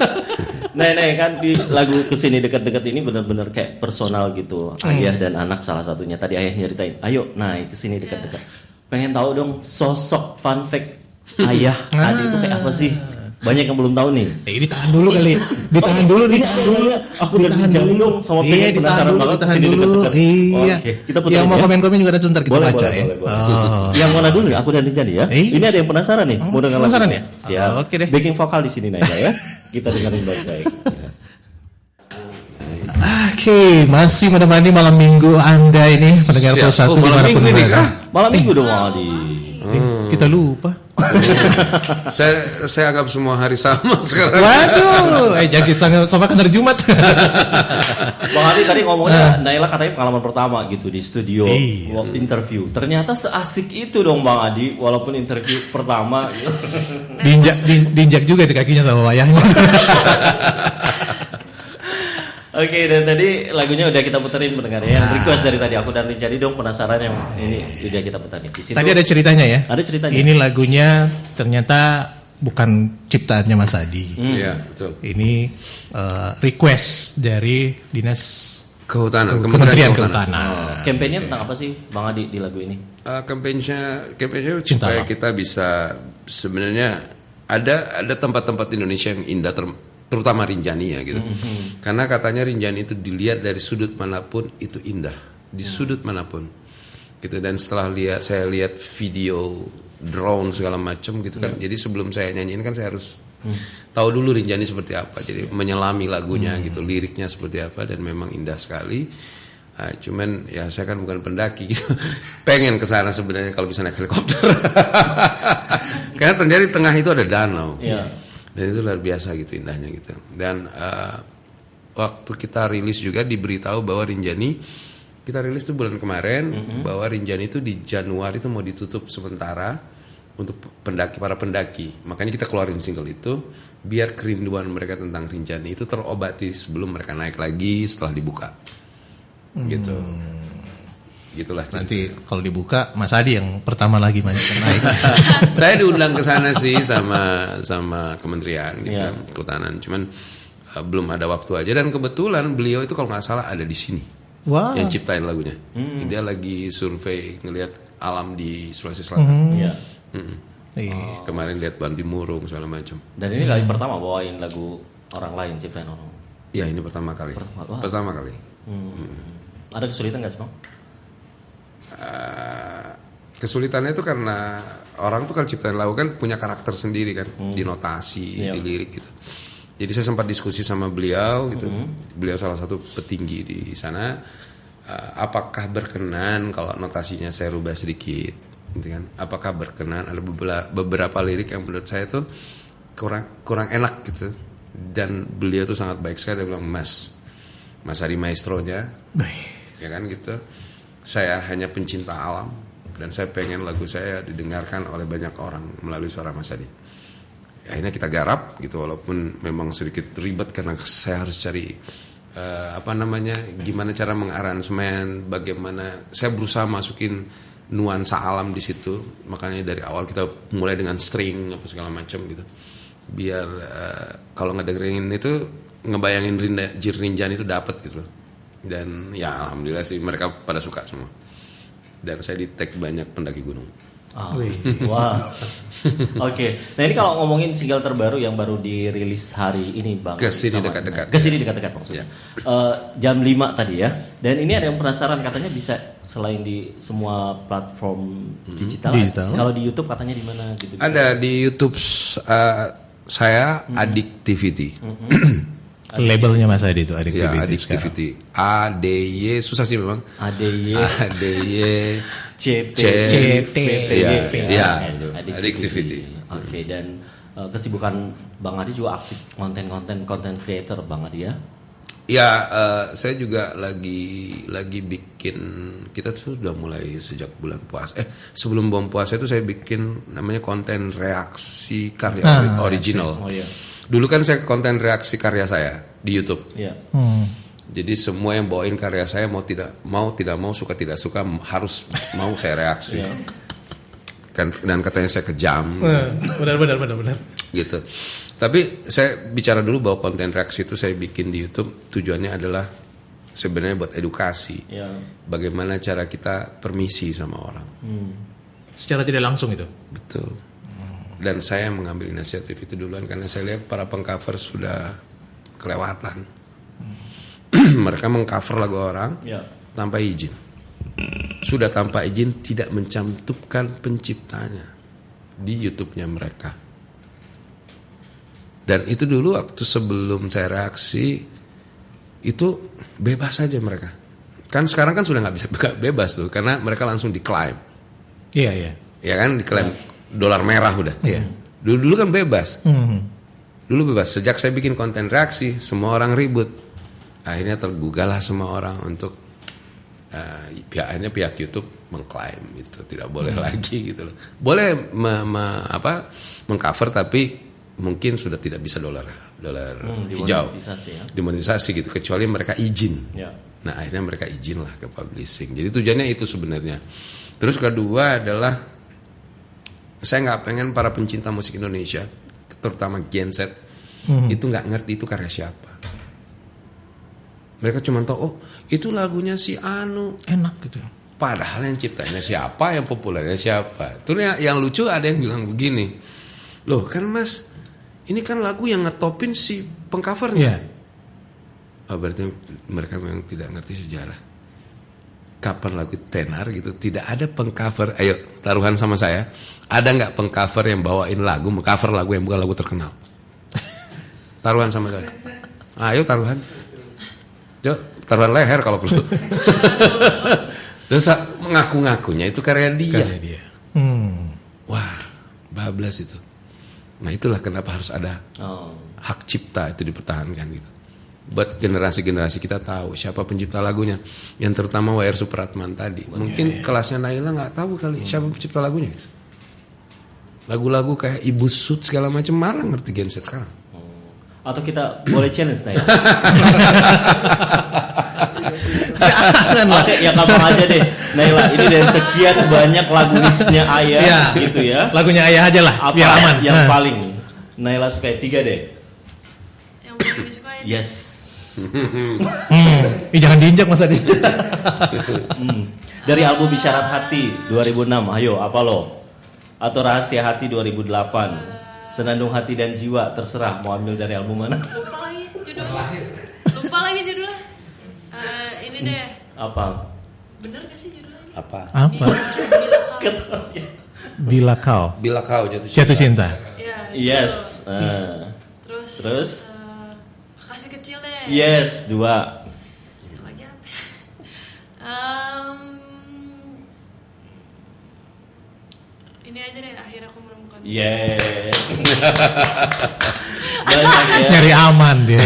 Nah kan di lagu kesini dekat-dekat ini benar-benar kayak personal gitu. Ayah dan anak salah satunya. Tadi ayah nyeritain, ayo kesini dekat-dekat. Pengen tahu dong sosok fun fact ayah Adi itu kayak apa sih? Banyak yang belum tahu nih. Ditahan dulu kali. Ditahan dulu. Aku udah dijauhin dong sama pengen penasaran banget ditahan kesini dulu. dekat-dekat. Iya. Oke, kita putar Yang mau ya. komen-komen juga ada sebentar kita Boleh, baca ya. boleh. Oh. Yang mana dulu ya? Aku dan Rinjani ya. Ini ada yang penasaran nih. Mau dengar penasaran lagunya? ya? Siap. Oke deh. Backing vokal di sini Naila ya. Kita dengerin baik-baik. Oke, masih menemani malam minggu Anda ini pendengar Siap. Pro 1 Oh, malam minggu ini kah? Malam minggu dong Adi. Kita lupa. Saya anggap semua hari sama sekarang. Waduh, jangan sama kan hari Jumat. Bang Adi tadi ngomongnya Naila katanya pengalaman pertama gitu di studio Iya. interview. Ternyata seasik itu dong Bang Adi walaupun interview pertama gitu. Diinjak juga di kakinya sama ayahnya. Oke, dan tadi lagunya udah kita puterin pendengar ya. Yang request dari tadi aku dan Rinjani dong penasaran yang ini udah kita puterin. Di situ Tadi ada ceritanya ya. Ada ceritanya. Ini lagunya ternyata bukan ciptaannya Mas Adi. Iya, betul. Ini request dari Dinas Kehutanan, Kementerian Kehutanan. Kampanye tentang apa sih Bang Adi di lagu ini? Kampanye Cinta supaya alam. kita bisa sebenarnya ada tempat-tempat Indonesia yang indah terutama Rinjani ya gitu. Karena katanya Rinjani itu dilihat dari sudut manapun itu indah, di sudut manapun. Gitu, dan setelah saya lihat video drone segala macam gitu kan. Jadi sebelum saya nyanyiin kan saya harus tahu dulu Rinjani seperti apa. Jadi menyelami lagunya gitu, liriknya seperti apa, dan memang indah sekali. Cuman ya saya kan bukan pendaki gitu. Pengen ke sana sebenarnya kalau bisa naik helikopter. Karena ternyata di tengah itu ada danau. Iya. Dan itu luar biasa gitu indahnya gitu. Dan waktu kita rilis juga diberitahu bahwa Rinjani, kita rilis tuh bulan kemarin, bahwa Rinjani itu di Januari itu mau ditutup sementara untuk para pendaki. Makanya kita keluarin single itu biar kerinduan mereka tentang Rinjani itu terobati sebelum mereka naik lagi setelah dibuka. Gitu. Gitulah. Nanti kalau dibuka Mas Adi yang pertama lagi naik. Saya diundang ke sana sih sama kementerian gitu kan, kehutanan. Cuman belum ada waktu aja, dan kebetulan beliau itu kalau nggak salah ada di sini. Wow. Yang ciptain lagunya. Dia lagi survei ngelihat alam di Sulawesi Selatan. Iya. Iya. Kemarin lihat Bantimurung segala macam. Dan ini kali pertama bawain lagu orang lain, ciptaan orang. Ya ini pertama kali. Pertama kali. Ada kesulitan nggak sih Bang? Kesulitannya itu karena orang tuh kalau ciptain lagu kan punya karakter sendiri kan, di notasi, di lirik gitu. Jadi saya sempat diskusi sama beliau gitu. Beliau salah satu petinggi di sana. Apakah berkenan kalau notasinya saya rubah sedikit, gitu kan? Apakah berkenan? Ada beberapa lirik yang menurut saya tuh kurang enak gitu. Dan beliau tuh sangat baik sekali. Dia bilang, Mas Adi maestronya, ya kan gitu. Saya hanya pencinta alam dan saya pengen lagu saya didengarkan oleh banyak orang melalui suara Mas Adi. Akhirnya kita garap gitu, walaupun memang sedikit ribet karena saya harus cari gimana cara mengaransemen, bagaimana saya berusaha masukin nuansa alam di situ. Makanya dari awal kita mulai dengan string apa segala macam gitu, biar kalau ngedengerin itu ngebayangin Rinjani itu dapat gitu loh. Dan ya alhamdulillah sih mereka pada suka semua, dan saya di tag banyak pendaki gunung. Wah. Oke. Nah ini kalau ngomongin single terbaru yang baru dirilis hari ini Bang. Kesini dekat-dekat. Kesini dekat-dekat maksudnya. Jam 5 tadi ya. Dan ini ada yang penasaran, katanya bisa selain di semua platform digital. Kalau di YouTube katanya di mana gitu. Ada di YouTube saya Addictivity. Labelnya Mas Adi itu Addictivity. Ya, Addictivity. ADY susah sih memang. ADY CT. Ya, Addictivity. Oke, dan kesibukan Bang Adi juga aktif content creator Bang Adi ya? Ya, saya juga lagi bikin, kita tuh sudah mulai sejak bulan puasa. Sebelum bulan puasa itu saya bikin namanya konten reaksi karya original. Oh iya. Dulu kan saya konten reaksi karya saya di YouTube. Iya. Jadi semua yang bawain karya saya mau tidak mau suka tidak suka harus mau saya reaksi. Dan katanya saya kejam. Benar. Gitu. Tapi saya bicara dulu bahwa konten reaksi itu saya bikin di YouTube tujuannya adalah sebenarnya buat edukasi. Bagaimana cara kita permisi sama orang. Secara tidak langsung itu. Betul. Dan saya mengambil inisiatif itu duluan karena saya lihat para pengcover sudah kelewatan. Mereka mengcover lagu orang tanpa izin. Sudah tanpa izin, tidak mencantumkan penciptanya di YouTube-nya mereka. Dan itu dulu waktu sebelum saya reaksi itu bebas saja mereka. Kan sekarang kan sudah nggak bisa bebas tuh karena mereka langsung diklaim. Iya. Ya kan diklaim dolar merah udah. Iya. Dulu kan bebas. Dulu bebas. Sejak saya bikin konten reaksi, semua orang ribut. Akhirnya tergugahlah semua orang untuk pihak YouTube mengklaim itu tidak boleh lagi gitu loh. Boleh mengcover tapi mungkin sudah tidak bisa dolar hijau. Dimonetisasi gitu kecuali mereka izin. Nah, akhirnya mereka izin lah ke publishing. Jadi tujuannya itu sebenarnya. Terus kedua adalah saya nggak pengen para pencinta musik Indonesia, terutama Gen Z, itu nggak ngerti itu karya siapa. Mereka cuma tahu, oh itu lagunya si Anu, enak gitu. Padahal yang ciptanya siapa, yang populernya siapa. Terus yang lucu ada yang bilang begini, loh kan Mas, ini kan lagu yang ngetopin si pengcovernya. Oh, berarti mereka memang tidak ngerti sejarah. Kapan lagu tenar gitu, tidak ada pengcover. Ayo taruhan sama saya, ada nggak pengcover yang bawain lagu, mengcover lagu yang bukan lagu terkenal? Taruhan sama saya. Ayo taruhan. Taruhan leher kalau perlu. Terus mengaku-ngakunya itu karya dia. Wah, bablas itu. Nah itulah kenapa harus ada hak cipta itu dipertahankan gitu. Buat generasi-generasi kita tahu siapa pencipta lagunya. Yang terutama W.R. Supratman tadi. Mungkin kelasnya Naila nggak tahu kali siapa pencipta lagunya gitu. Lagu-lagu kayak Ibu Sud segala macam malah ngerti Gen Z sekarang. Atau kita boleh challenge Naila? Oke, ya gampang aja deh Naila, ini dari sekian banyak lagu hitsnya Ayah gitu ya. Lagunya Ayah aja lah, Apa biar aman. yang paling Naila sukai? 3 deh. Yang paling disukain. Yes. Jangan diinjak Mas Adi. Dari album Isyarat Hati 2006, ayo apa lo? Atau Rahasia Hati 2008, Senandung Hati dan Jiwa, terserah mau ambil dari album mana? Lupa lagi judulnya. Ini deh. Apa? Bener gak sih judulnya? Apa? Apa? Bila Kau. Bila Kau Bila kau jatuh cinta. Ya, Yes. Terus? Kasih kecil deh. Yes, 2. Lagi apa? Ini aja deh, akhir aku menemukan. Yeah. Banyak ya. Nyari aman dia.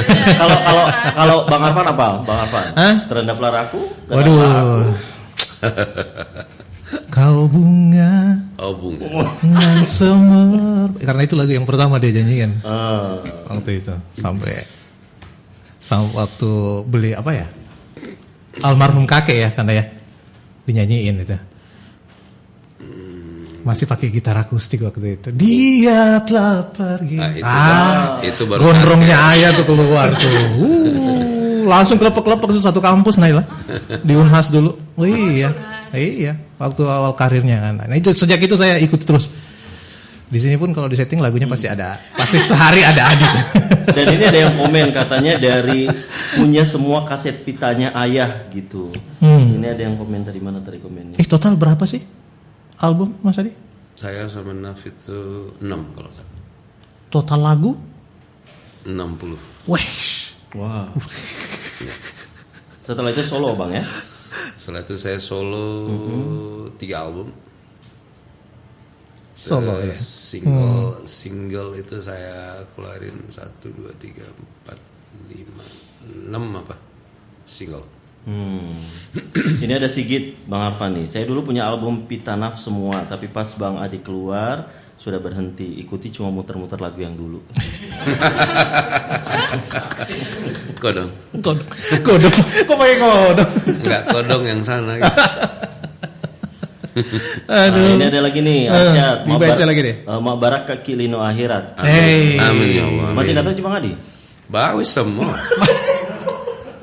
Kalau Bang Arfan apa? Bang Arfan. Hah? Terendaplah aku. Waduh. Kau bunga Oh, bunga. dengan semer. Karena itu lagu yang pertama dia nyanyikan Ah. waktu itu. Sampai waktu beli apa ya? Almarhum kakek ya, karena ya dinyanyiin itu. Masih pakai gitar akustik waktu itu. Dia telah pergi. Itu baru gondrongnya Ayah tuh keluar tuh. Langsung kelepek-kelepek tuh satu kampus Naila. Di Unhas dulu. Oh iya. Iya, waktu awal karirnya kan. Nah, itu sejak itu saya ikut terus. Di sini pun kalau di setting lagunya pasti ada. Pasti sehari ada Adit. Dan ini ada yang komen katanya dari punya semua kaset pitanya Ayah gitu. Ini ada yang komen tadi, mana tadi komennya? Total berapa sih album Mas Adi? Saya sama Naf itu 6 kalau saya. Total lagu? 60. Wah. Wow. Setelah itu solo Bang ya? Setelah itu saya solo 3 album. Solo ya. Single itu saya keluarin 1, 2, 3, 4, 5, 6 apa? Single. Ini ada Sigit Bang Arfan nih. Saya dulu punya album Pitanaf semua, tapi pas Bang Adi keluar sudah berhenti. Ikuti cuma muter-muter lagu yang dulu. Kodong. Kodong. Kok pakai kodong? Enggak, kodong yang sana gitu. Nah, ini ada lagi nih, Arsyad. dibaca lagi deh. Mak Barak ke Kilino Akhirat. Amin ya Allah. Masih datang Bang Adi? Bawis semua.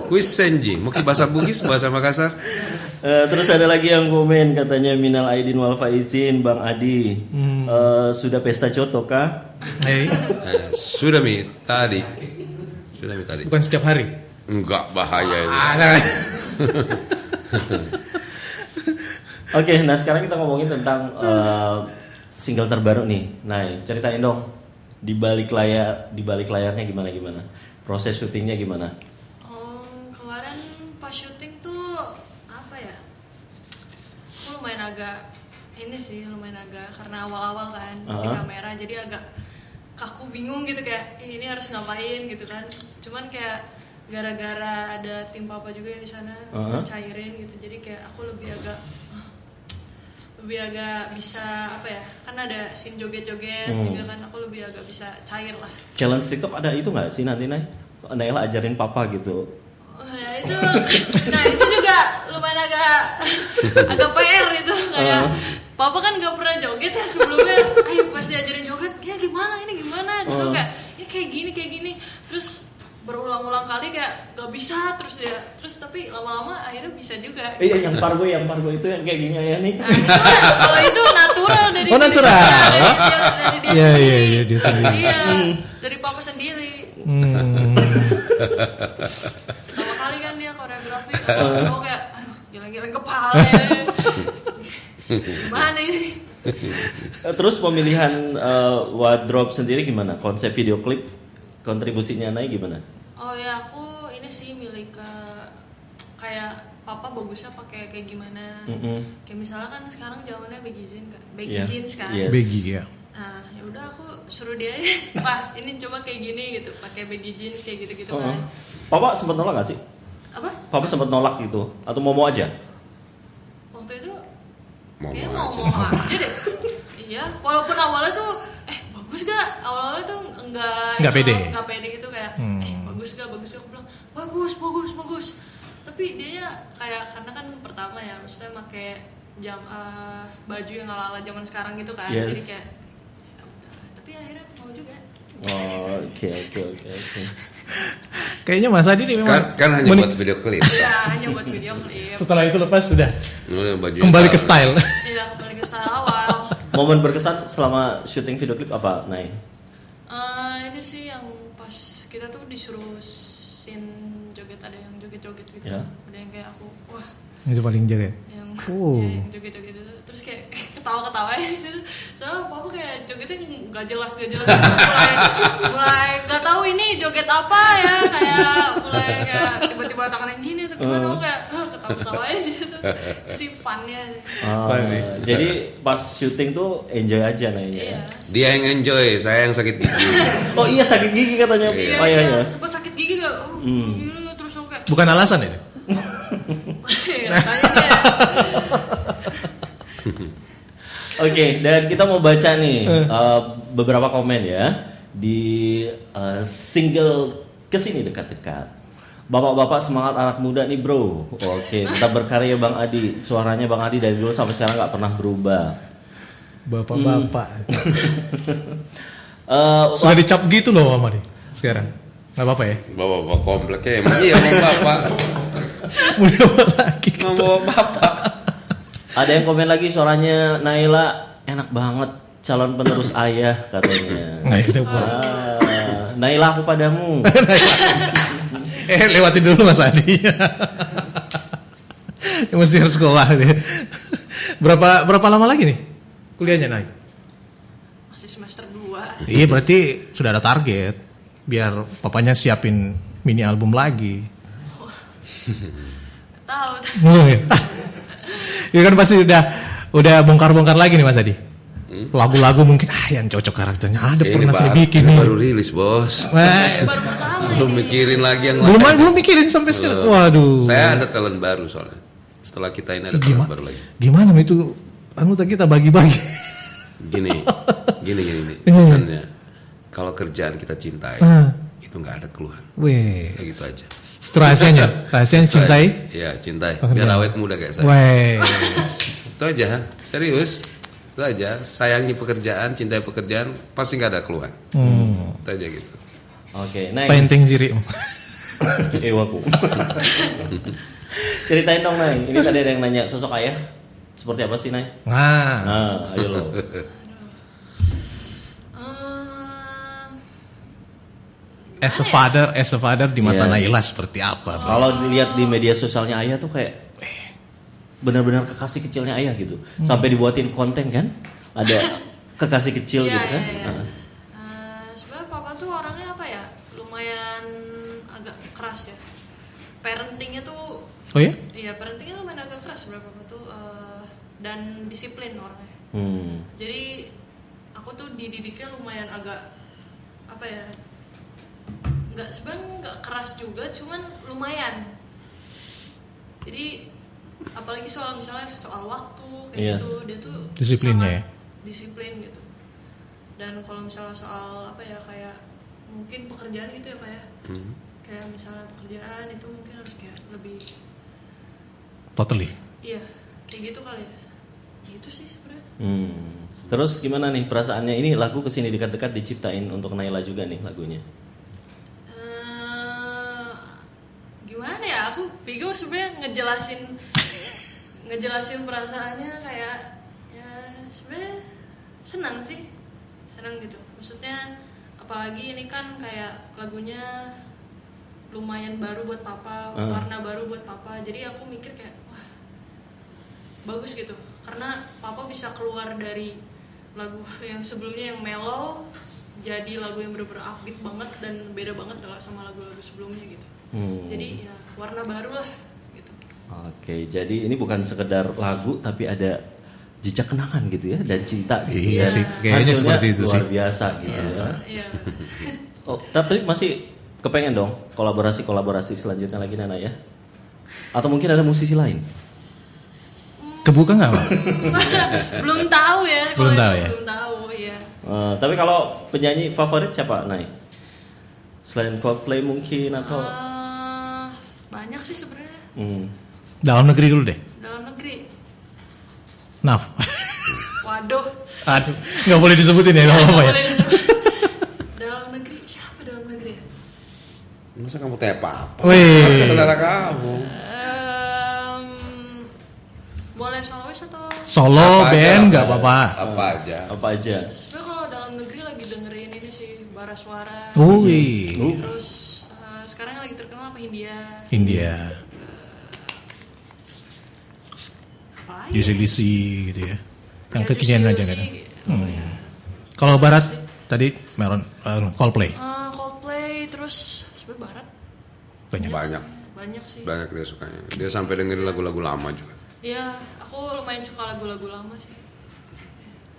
Kuis senji, mungkin bahasa Bugis, bahasa Makassar. Terus ada lagi yang komen katanya minal aidin wal faizin Bang Adi. Sudah pesta coto kah? Sudah mi tadi. Bukan setiap hari. Enggak, bahaya itu. Oke, nah sekarang kita ngomongin tentang single terbaru nih. Nah, ceritain dong di balik layarnya gimana? Proses syutingnya gimana? Kemarin pas syuting tuh apa ya? Aku lumayan agak karena awal-awal kan di kamera, jadi agak kaku, bingung gitu kayak ini harus ngapain gitu kan. Cuman kayak gara-gara ada tim papa juga yang di sana cairin gitu, jadi kayak aku lebih agak bisa apa ya, kan ada scene joget-joget juga kan, aku lebih agak bisa cair lah. Challenge TikTok ada itu nggak sih nanti Naila ajarin papa gitu? Ya itu, nah itu juga lumayan agak PR itu kayak papa kan nggak pernah joget ya sebelumnya, ayo pas diajarin joget ya gimana terus kayak gini terus berulang-ulang kali kayak gak bisa terus tapi lama-lama akhirnya bisa juga. Iya, yang pargo itu yang kayak gini ya nih. Nah, kalau itu natural dari natural. dari dia Iya, dia sendiri. Iya, dari papa sendiri. Pertama kali kan dia koreografi, aku kayak aduh gilang-gilang kepala. Gimana ini? Terus pemilihan wardrobe sendiri gimana? Konsep video klip kontribusinya naik gimana? Oh ya, aku ini sih milih ke kayak papa bagusnya pakai kayak gimana. Kayak misalnya kan sekarang zamannya baggy jeans kan. Yes. Baggy ya. Nah, ya udah aku suruh dia aja, Pak, ini coba kayak gini gitu, pakai baggy jeans kayak gitu-gitu kan. Papa sempat nolak gak sih? Apa? Papa sempat nolak gitu atau mau aja? Waktu itu Mau kayaknya aja. mau aja deh. Iya, walaupun awalnya tuh bagus bagus gak? Awal-awal tuh Nggak pede. Nggak pede gitu kayak bagus gak? Aku bilang bagus. Tapi dia kayak karena kan pertama ya, maksudnya pakai baju yang ala-ala zaman sekarang gitu kan. Yes. Jadi kayak ya udah. Tapi akhirnya mau juga. Oh, oke. Kayaknya Mas Adi nih memang Kan hanya buat video klip. Ya hanya buat video klip. setelah itu lepas sudah Bajunya kembali ke tahu. style. Iya kembali ke style awal. Momen berkesan selama syuting video klip apa, Nay? Ini sih yang pas kita tuh disuruh scene joget, ada yang joget-joget gitu. Ya. Ada yang kayak aku, wah Itu paling jaga. yang, Oh. ya, yang joget-joget itu terus kayak ketawa-ketawa ya di situ. Soalnya papa kayak jogetnya nggak jelas mulai nggak tahu ini joget apa ya, kayak mulai kayak tiba-tiba tangannya gini atau gimana, aku kayak ketawa-ketawa aja di situ. Si funnya. Jadi pas syuting tuh enjoy aja Nay ya. Iya. Dia yang enjoy, saya yang sakit gigi. Oh iya, sakit gigi katanya. Iya, Oh iya. sempat sakit gigi gak? Gini terus aku kayak Bukan alasan ini. tanya dia. Oke, dan kita mau baca nih beberapa komen ya di single Kesini Dekat-Dekat. Bapak-bapak semangat anak muda nih bro. Oke, tetap berkarya Bang Adi. Suaranya Bang Adi dari dulu sampai sekarang nggak pernah berubah. Bapak-bapak. Sudah dicap gitu loh Mama nih sekarang. Nggak apa-apa ya. Bawa-bawa kompleknya emang iya mau bapak. Mudah lagi. Mau bawa bapak. Ada yang komen lagi, suaranya Naila enak banget, calon penerus ayah katanya. Nggak itu. Naila aku padamu. Lewatin dulu Mas Adi. Mesti harus sekolah nih. Berapa lama lagi nih kuliahnya naik? Masih semester 2. Iya berarti sudah ada target biar papanya siapin mini album lagi. Tahu. Oh, iya. Ini kan pasti udah bongkar-bongkar lagi nih Mas Adi. Lagu-lagu mungkin yang cocok karakternya ada pernah saya bikin ini nih. baru rilis bos. Baru pertama Belum ini. mikirin lagi yang Belum mikirin sampai sekarang. Waduh. Saya ada talent baru soalnya. Setelah kita ini ada talent baru lagi. Gimana itu anggota kita bagi-bagi? Gini nih pesannya. Kalau kerjaan kita cintai, itu nggak ada keluhan. Weh. Kayak gitu aja. Itu rahasianya cintai. Iya cintai. Biar awet muda kayak saya. Weh. Itu aja, serius. Itu aja. Sayangi pekerjaan, cintai pekerjaan, pasti nggak ada keluhan. Itu aja gitu. Oke, Nay. Painting siri. Ewaku. Ceritain dong Nay. Ini tadi ada yang nanya sosok ayah seperti apa sih Nay? Nah, ayo lo. As a father di mata Yes. Naila seperti apa? Bro? Kalau dilihat di media sosialnya ayah tuh kayak benar-benar kekasih kecilnya ayah gitu. Sampai dibuatin konten kan? Ada kekasih kecil Iya, gitu kan? iya. Sebenarnya papa tuh orangnya apa ya? Lumayan agak keras ya. Parentingnya tuh, Oh ya? iya parentingnya lumayan agak keras sebenarnya papa tuh, dan disiplin orangnya. Jadi aku tuh dididiknya lumayan agak apa ya? Sebenarnya nggak keras juga, cuman lumayan. Jadi apalagi misalnya soal waktu kayak Yes. gitu, dia tuh Disiplinnya sangat ya? disiplin gitu. Dan kalau misalnya soal apa ya, kayak mungkin pekerjaan gitu ya Pak ya, kayak misalnya pekerjaan itu mungkin harus kayak lebih, Totally. iya kayak gitu kali ya, gitu sih sebenarnya. Terus gimana nih perasaannya? Ini lagu Kesini Dekat-Dekat diciptain untuk Naila juga nih lagunya. Gimana ya, aku bingung sebenarnya ngejelasin perasaannya, kayak ya sebenarnya senang gitu. Maksudnya apalagi ini kan kayak lagunya lumayan baru buat papa, warna baru buat papa, jadi aku mikir kayak wah bagus gitu, karena papa bisa keluar dari lagu yang sebelumnya yang mellow jadi lagu yang bener-bener upbeat banget dan beda banget lah sama lagu-lagu sebelumnya gitu. Jadi ya warna baru lah gitu. Oke, jadi ini bukan sekedar lagu tapi ada jejak kenangan gitu ya dan cinta gitu Iya ya. sih, kayaknya Hasilnya seperti itu luar sih. biasa gitu ya. Iya. Oh, tapi masih kepengen dong kolaborasi selanjutnya lagi Nana ya? Atau mungkin ada musisi lain? Kebuka nggak Pak? Belum tahu ya. Belum kalau tahu itu ya? Belum tahu ya. Tapi kalau penyanyi favorit siapa, Nay? Selain Coldplay mungkin atau? Banyak sih sebenarnya. Dalam negeri dulu deh. Dalam negeri. Naf. Waduh. Aduh, nggak boleh disebutin ya, nggak apa-apa ya. Boleh disebut. Dalam negeri siapa dalam negeri ya? Masa kamu tanya apa? Wih. Saudara kamu. Boleh solois atau? Solo Apa aja, band nggak apa apa-apa. Apa aja. Apa aja? Sebenarnya kalau dalam negeri lagi dengerin ini sih Bara Suara. Wih. Terus sekarang yang lagi terkenal apa Hindia? India, Apa lagi? DC gitu ya. Yang Ya, kekinian Juicy aja kan. Lucy. Kalau barat tadi Coldplay Coldplay terus sebenarnya barat banyak. banyak sih. Banyak dia sukanya. Dia sampai dengerin lagu-lagu lama juga. Iya, aku lumayan suka lagu-lagu lama sih.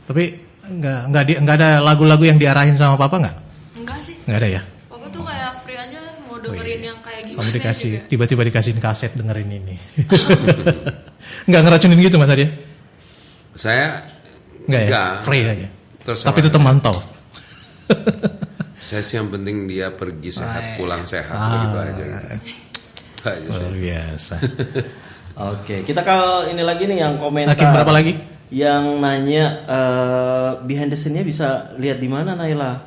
Tapi nggak ada lagu-lagu yang diarahin sama papa nggak? Enggak sih. Nggak ada ya. Papa tuh kayak free aja mau dengerin yang kayak gimana Kamu dikasih juga. tiba-tiba dikasihin kaset dengerin ini. Nggak ngeracunin gitu mas Arya? Saya Nggak ya? enggak. Free aja. Terus Tapi tetap mantau. saya sih yang penting dia pergi sehat, pulang sehat begitu aja. Itu aja sih. Luar biasa. Oke, kita ke ini lagi nih yang komentar. Hakim berapa lagi? Yang nanya behind the scene-nya bisa lihat di mana, Naila?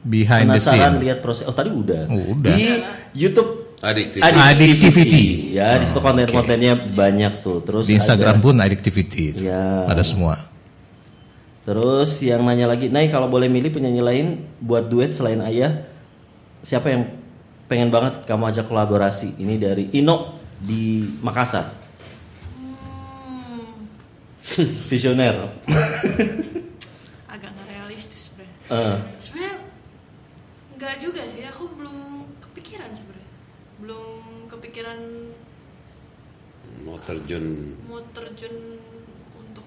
Behind the Penasaran scene. lihat proses. Oh, tadi udah. Udah. Di YouTube Addictivity. Addictivity. Ya, di situ konten-kontennya banyak tuh. Terus Di Instagram ada- pun Addictivity. Ya. Ada semua. Terus yang nanya lagi, Nay kalau boleh milih penyanyi lain buat duet selain Ayah, siapa yang pengen banget kamu ajak kolaborasi? Ini dari Ino di Makassar. Visioner. Agak nggak realistis sebenarnya. Eh, Sebenarnya nggak juga sih, aku belum kepikiran sebenarnya. Belum kepikiran Mau terjun mau terjun untuk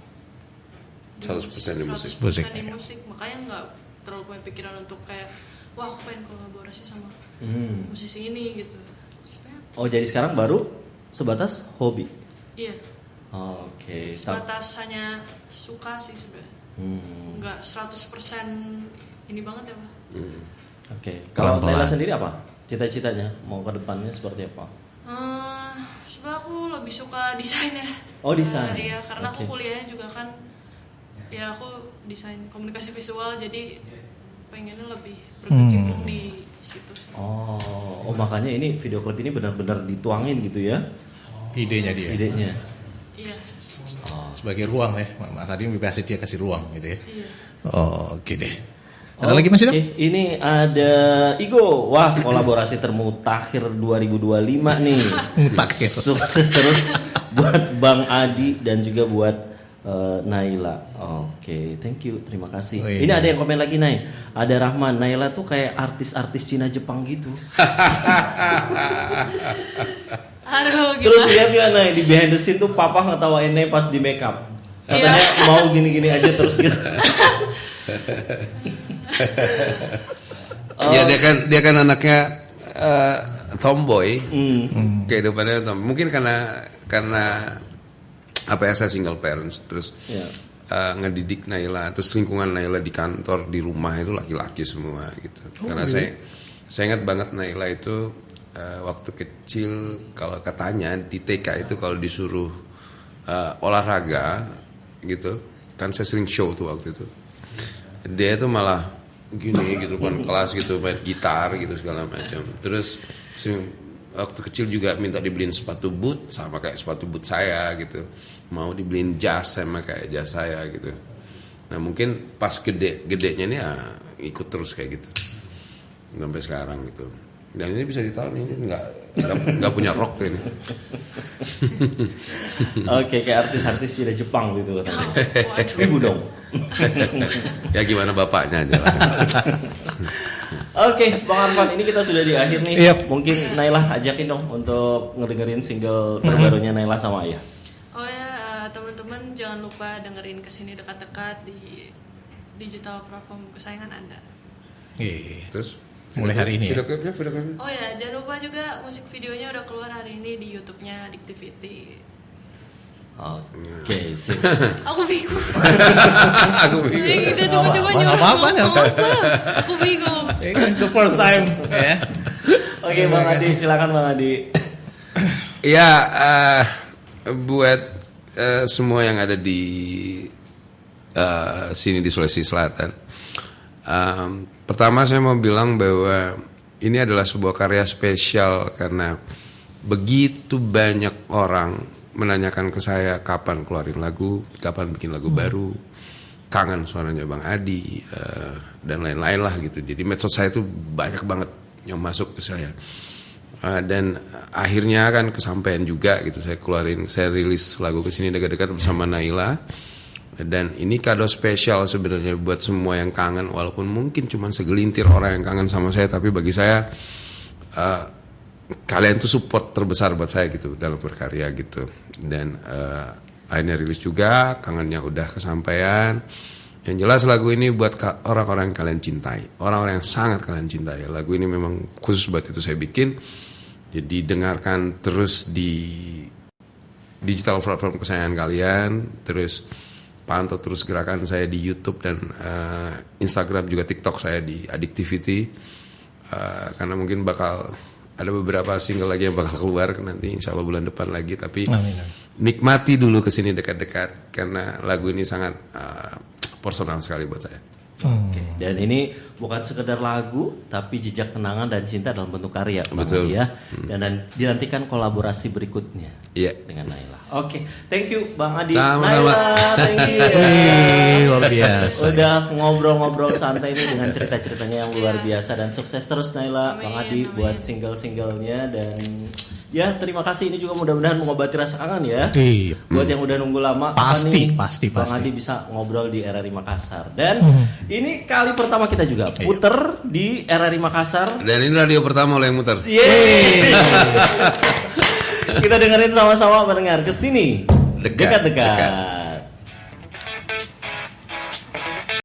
100% di musik. 100% di musik. Makanya nggak terlalu punya pikiran untuk kayak wah aku pengen kolaborasi sama musisi ini gitu. Sebenarnya Oh, jadi sekarang baru sebatas hobi. iya, Oke. sebatas hanya suka sih sebenarnya. Nggak 100% ini banget ya Pak. Oke. Kalau Pelan-pelan. Naila sendiri apa? Cita-citanya mau ke depannya seperti apa? Sebenarnya aku lebih suka desain ya. Oh, desain. Iya, karena Oke. aku kuliahnya juga kan ya aku desain komunikasi visual, jadi pengennya lebih berkecimpung di situ sih. Oh, makanya ini video klip ini benar-benar dituangin gitu ya Idenya dia. idenya. Iya. Sebagai ruang ya. Mas Adi kasih dia kasih ruang gitu ya. Iya. Oh, oke deh. Ada lagi Mas Idam? Oke, ini ada Igo. Wah, kolaborasi termutakhir 2025 nih. Mutakhir. Sukses terus buat Bang Adi dan juga buat Naila. Oke, thank you. Terima kasih. Oh, Ini iya. ada yang komen lagi, Nay. Ada Rahman. Naila tuh kayak artis-artis Cina Jepang gitu. Aduh, Terus gimana? lihat ya, Nay, di behind the scene tuh papa ngetawain Nay pas di make up. Katanya mau gini-gini aja terus gitu. Ya dia kan anaknya tomboy. Kehidupannya tomboy. Mungkin karena apa ya, saya single parents terus Ya. ngedidik Naila, terus lingkungan Naila di kantor, di rumah itu laki-laki semua gitu. Karena saya ingat banget Naila itu waktu kecil, kalau katanya di TK itu kalau disuruh olahraga gitu, kan saya sering show tuh waktu itu. Dia itu malah gini gitu kan, kelas gitu, main gitar gitu segala macam. Terus sering waktu kecil juga minta dibeliin sepatu boot sama kayak sepatu boot saya gitu. Mau dibeliin jas sama kayak jas saya gitu. Nah mungkin pas gedenya ini ya ikut terus kayak gitu sampai sekarang gitu. Dan ini bisa ditaruh, ini nggak punya rok ini. Oke, kayak artis-artis Cina Jepang gitu katanya. Waduh. Ibu dong. Ya gimana bapaknya aja lah. Oke, Bang Arfan, ini kita sudah di akhir nih. Yep. Mungkin Naila ajakin dong untuk ngedengerin single terbarunya Naila sama Ayah. Oh ya, teman-teman jangan lupa dengerin Kesini Dekat-Dekat di digital platform kesayangan Anda. Iya. Terus Mulai hari ini ya? Video klipnya. Oh ya, jangan lupa juga musik videonya udah keluar hari ini di YouTube-nya Addictivity. Oke, sip. Aku bingung. Aku bingung. Udah coba-coba nyuruh apa-apa, ngomong. Aku bingung. The first time ya. Oke, Bang Adi, silakan Bang Adi. Ya, buat semua yang ada di sini di Sulawesi Selatan. Pertama saya mau bilang bahwa ini adalah sebuah karya spesial karena begitu banyak orang menanyakan ke saya kapan keluarin lagu, kapan bikin lagu baru, kangen suaranya Bang Adi dan lain-lain lah gitu. Jadi medsos saya itu banyak banget yang masuk ke saya. Dan akhirnya kan kesampaian juga gitu, saya rilis lagu Kesini Dekat-Dekat bersama Naila. Dan ini kado spesial sebenarnya buat semua yang kangen, walaupun mungkin cuma segelintir orang yang kangen sama saya, tapi bagi saya kalian tuh support terbesar buat saya gitu dalam berkarya gitu. Dan akhirnya rilis juga, kangennya udah kesampaian. Yang jelas lagu ini buat orang-orang yang kalian cintai, orang-orang yang sangat kalian cintai. Lagu ini memang khusus buat itu saya bikin. Jadi dengarkan terus di digital platform kesayangan kalian, terus pantau terus gerakan saya di YouTube dan Instagram, juga TikTok saya di Addictivity, karena mungkin bakal ada beberapa single lagi yang bakal keluar nanti insya Allah bulan depan lagi. Tapi nikmati dulu Kesini Dekat-Dekat karena lagu ini sangat personal sekali buat saya. Oke. Dan ini bukan sekedar lagu, tapi jejak kenangan dan cinta dalam bentuk karya, Betul. ya. Dan dinantikan kolaborasi berikutnya dengan Naila. Oke, thank you Bang Adi. Sama-sama. Naila, thank you. Luar biasa. Udah ngobrol-ngobrol santai ini dengan cerita-ceritanya yang luar biasa, dan sukses terus Naila, Bang Adi buat single-singlenya, dan ya terima kasih, ini juga mudah-mudahan mengobati rasa kangen ya. Iya. Buat yang udah nunggu lama, Pasti, kapan nih pasti. Bang Adi bisa ngobrol di RRI Makassar. Dan ini kali pertama kita juga puter di RRI Makassar. Dan ini radio pertama lo yang muter. Yeay. Kita dengerin sama-sama pendengar. Kesini Dekat-Dekat.